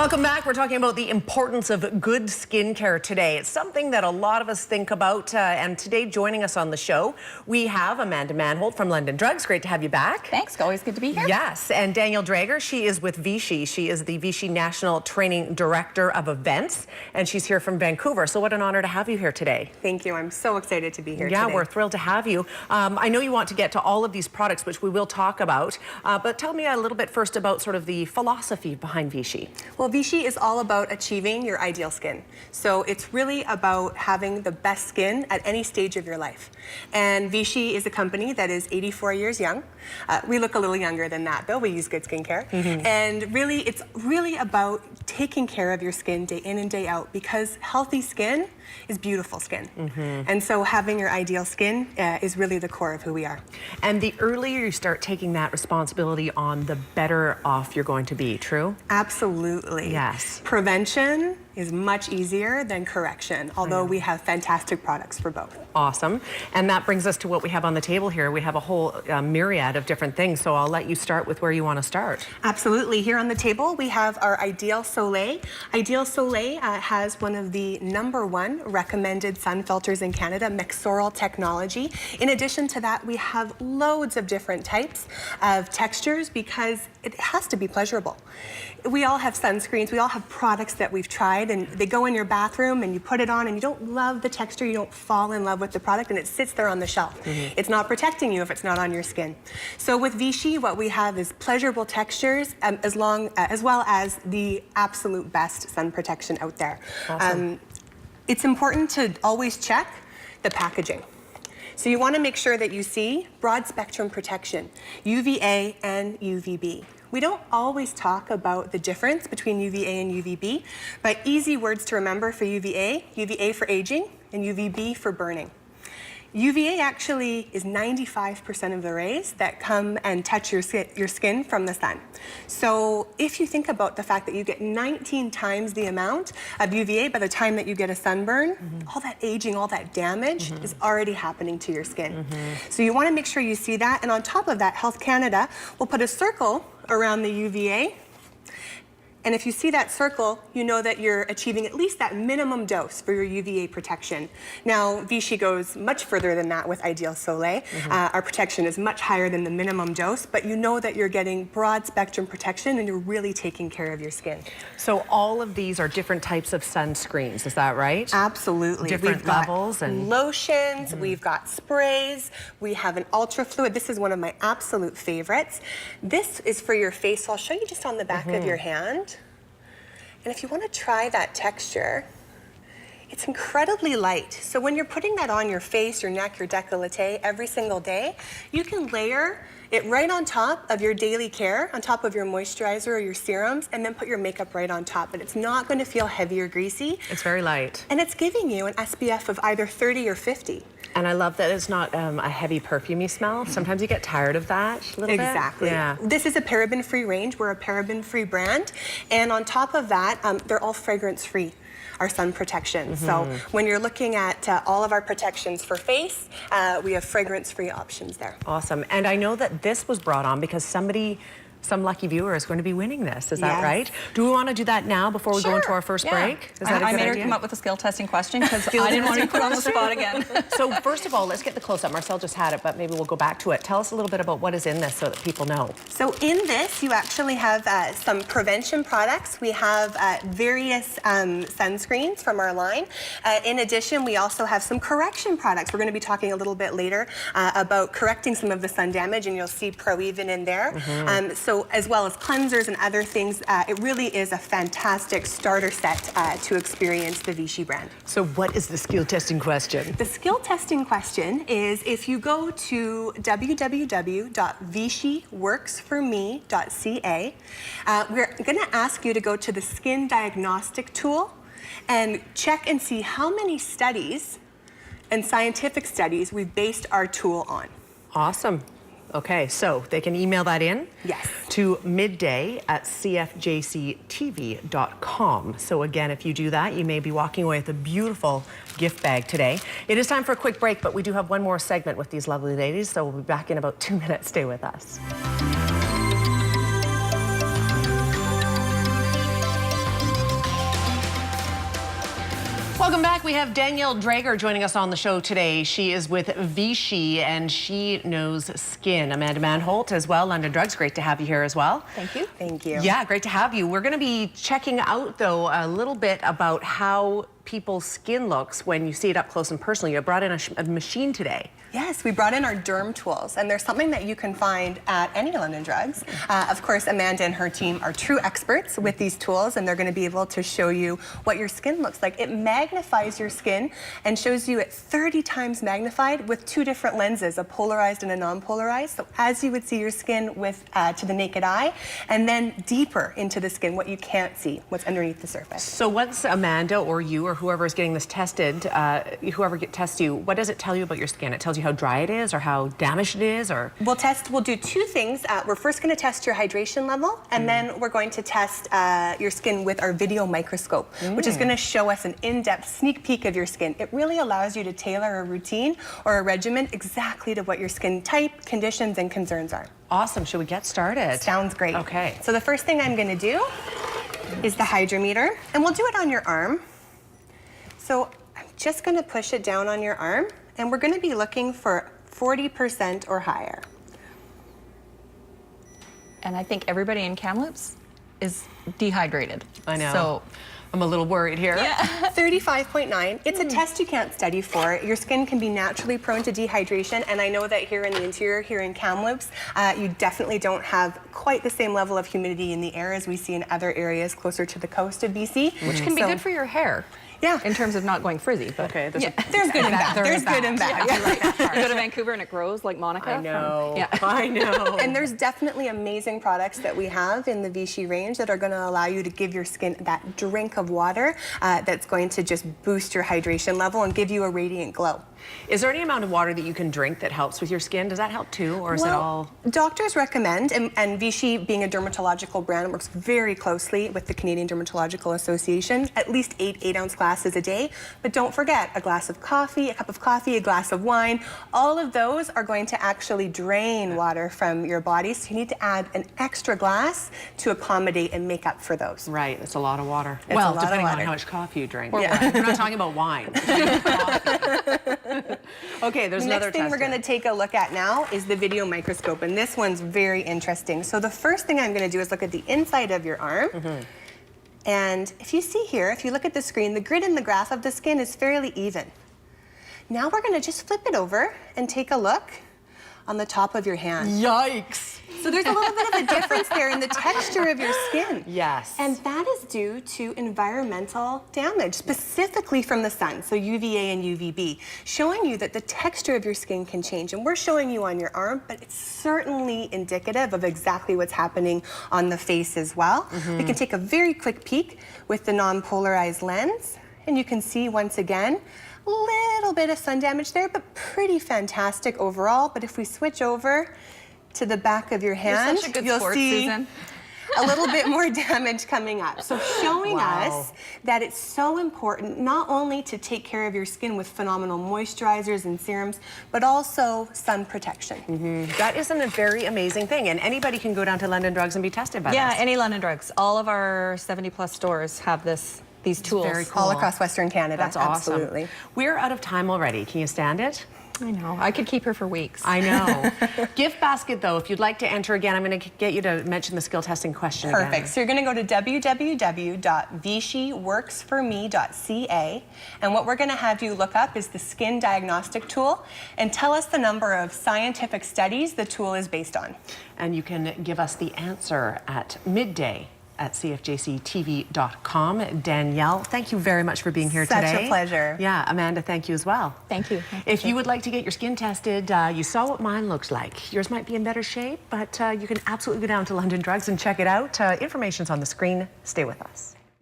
Welcome back. We're talking about the importance of good skincare today. It's something that a lot of us think about, and today joining us on the show, we have Amanda Manholt from London Drugs. Great to have you back. Thanks. Always good to be here. Yes, and Danielle Drager. She is with Vichy. She is the Vichy National Training Director of Events, and she's here from Vancouver. So what an honor to have you here today. Thank you. I'm so excited to be here today. Yeah, we're thrilled to have you. I know you want to get to all of these products, which we will talk about, but tell me a little bit first about sort of the philosophy behind Vichy. Well, Vichy is all about achieving your ideal skin. So it's really about having the best skin at any stage of your life. And Vichy is a company that is 84 years young. We look a little younger than that, though. We use good skincare. And really, it's really about taking care of your skin day in and day out, because healthy skin is beautiful skin. And so having your ideal skin is really the core of who we are. And the earlier you start taking that responsibility on, the better off you're going to be, true? Absolutely. Yes. Prevention is much easier than correction, although we have fantastic products for both. Awesome. And that brings us to what we have on the table here. We have a whole myriad of different things, so I'll let you start with where you want to start. Absolutely. Here on the table, we have our Ideal Soleil. Ideal Soleil has one of the #1 recommended sun filters in Canada, Mexoral technology. In addition to that, we have loads of different types of textures because it has to be pleasurable. We all have sunscreens, we all have products that we've tried, and they go in your bathroom and you put it on and you don't love the texture, you don't fall in love with the product, and it sits there on the shelf. It's not protecting you if it's not on your skin. So with Vichy, what we have is pleasurable textures as well as the absolute best sun protection out there. Awesome. It's important to always check the packaging. So you want to make sure that you see broad spectrum protection, UVA and UVB. We don't always talk about the difference between UVA and UVB, but easy words to remember for UVA, UVA for aging, and UVB for burning. UVA actually is 95% of the rays that come and touch your skin from the sun. So if you think about the fact that you get 19 times the amount of UVA by the time that you get a sunburn, all that aging, all that damage is already happening to your skin. So you want to make sure you see that. And on top of that, Health Canada will put a circle around the UVA. And if you see that circle, you know that you're achieving at least that minimum dose for your UVA protection. Now, Vichy goes much further than that with Ideal Soleil. Our protection is much higher than the minimum dose, but you know that you're getting broad spectrum protection and you're really taking care of your skin. So all of these are different types of sunscreens, is that right? Absolutely. Different levels and lotions, we've got sprays, we have an ultra fluid. This is one of my absolute favorites. This is for your face. So I'll show you just on the back of your hand. And if you want to try that texture, it's incredibly light. So when you're putting that on your face, your neck, your décolleté every single day, you can layer it right on top of your daily care, on top of your moisturizer or your serums, and then put your makeup right on top. But it's not going to feel heavy or greasy. It's very light. And it's giving you an SPF of either 30 or 50. And I love that it's not a heavy perfumey smell. Sometimes you get tired of that a little bit. Exactly. Yeah. This is a paraben-free range. We're a paraben-free brand. And on top of that, they're all fragrance-free, our sun protection. So when you're looking at all of our protections for face, we have fragrance-free options there. Awesome. And I know that this was brought on because some lucky viewer is going to be winning this. Is that right? Do we want to do that now before we go into our first break? Is that a I good made her idea? come up with a skill testing question because I didn't want to be put on the spot again. So first of all, let's get the close-up. Marcel just had it, but maybe we'll go back to it. Tell us a little bit about what is in this so that people know. So in this, you actually have some prevention products. We have various sunscreens from our line. In addition, we also have some correction products. We're going to be talking a little bit later about correcting some of the sun damage, and you'll see Pro Even in there. So as well as cleansers and other things, it really is a fantastic starter set to experience the Vichy brand. So what is the skill testing question? The skill testing question is if you go to www.vichyworksforme.ca, we're going to ask you to go to the skin diagnostic tool and check and see how many studies and scientific studies we've based our tool on. Awesome. Okay, so they can email that in to midday@cfjctv.com. So again, if you do that, you may be walking away with a beautiful gift bag today. It is time for a quick break, but we do have one more segment with these lovely ladies, so we'll be back in about 2 minutes. Stay with us. Welcome back. We have Danielle Drager joining us on the show today. She is with Vichy and she knows skin. Amanda Manholt as well, London Drugs. Great to have you here as well. Thank you. Thank you. Yeah, great to have you. We're going to be checking out, though, a little bit about how people's skin looks when you see it up close and personal. You brought in a machine today. Yes, we brought in our derm tools, and there's something that you can find at any London Drugs. Of course, Amanda and her team are true experts with these tools, and they're going to be able to show you what your skin looks like. It magnifies your skin and shows you it 30 times magnified with two different lenses, a polarized and a non-polarized. So as you would see your skin with to the naked eye, and then deeper into the skin, what you can't see, what's underneath the surface. So once Amanda or you or whoever is getting this tested, whoever tests you, what does it tell you about your skin? It tells you how dry it is or how damaged it is, or? We'll do two things. We're first going to test your hydration level, and then we're going to test your skin with our video microscope, which is going to show us an in-depth sneak peek of your skin. It really allows you to tailor a routine or a regimen exactly to what your skin type, conditions, and concerns are. Awesome. Should we get started? Sounds great. Okay. So the first thing I'm going to do is the hydrometer, and we'll do it on your arm. So I'm just going to push it down on your arm, and we're going to be looking for 40% or higher. And I think everybody in Kamloops is dehydrated. I know. So I'm a little worried here. yeah. 35.9. It's a test you can't study for. Your skin can be naturally prone to dehydration, and I know that here in the interior, here in Kamloops, you definitely don't have quite the same level of humidity in the air as we see in other areas closer to the coast of BC. Which can be good for your hair. Yeah. In terms of not going frizzy. But Okay, There's good and bad. There's good and bad. You go to Vancouver and it grows like Monica. I know. Yeah. I know. And there's definitely amazing products that we have in the Vichy range that are going to allow you to give your skin that drink of water that's going to just boost your hydration level and give you a radiant glow. Is there any amount of water that you can drink that helps with your skin? Does that help too, or is it all? Doctors recommend, and Vichy, being a dermatological brand, works very closely with the Canadian Dermatological Association, at least 8 8-ounce glasses a day. But don't forget, a glass of coffee, a cup of coffee, a glass of wine, all of those are going to actually drain water from your body. So you need to add an extra glass to accommodate and make up for those. Right, it's a lot of water. a Well, lot of depending on water. how much coffee you drink. Yeah. We're not talking about wine. We're talking about coffee. Okay, there's The another next thing we're tester. going to take a look at now is the video microscope, and this one's very interesting. So the first thing I'm going to do is look at the inside of your arm. And if you see here, if you look at the screen, the grid and the graph of the skin is fairly even. Now we're going to just flip it over and take a look on the top of your hand. Yikes! So there's a little bit of a difference there in the texture of your skin. Yes. And that is due to environmental damage, specifically from the sun, so UVA and UVB, showing you that the texture of your skin can change. And we're showing you on your arm, but it's certainly indicative of exactly what's happening on the face as well. We can take a very quick peek with the non-polarized lens, and you can see once again, a little bit of sun damage there, but pretty fantastic overall. But if we switch over to the back of your hand, You're such a good you'll sport, see Susan. a little bit more damage coming up. So showing Wow. us that it's so important not only to take care of your skin with phenomenal moisturizers and serums, but also sun protection. That isn't a very amazing thing, and anybody can go down to London Drugs and be tested by Yeah, this. any London Drugs. All of our 70+ stores have these tools. very cool. All across Western Canada. That's awesome. Absolutely. We're out of time already. Can you stand it? I know. I could keep her for weeks. I know. Gift basket, though, if you'd like to enter again, I'm going to get you to mention the skill testing question Perfect. again. So you're going to go to www.vichyworksforme.ca, and what we're going to have you look up is the skin diagnostic tool and tell us the number of scientific studies the tool is based on. And you can give us the answer at midday at CFJCTV.com. Danielle, thank you very much for being here Such today. a pleasure. Yeah, Amanda, thank you as well. Thank you. If you would like to get your skin tested, you saw what mine looks like. Yours might be in better shape, but you can absolutely go down to London Drugs and check it out. Information's on the screen. Stay with us.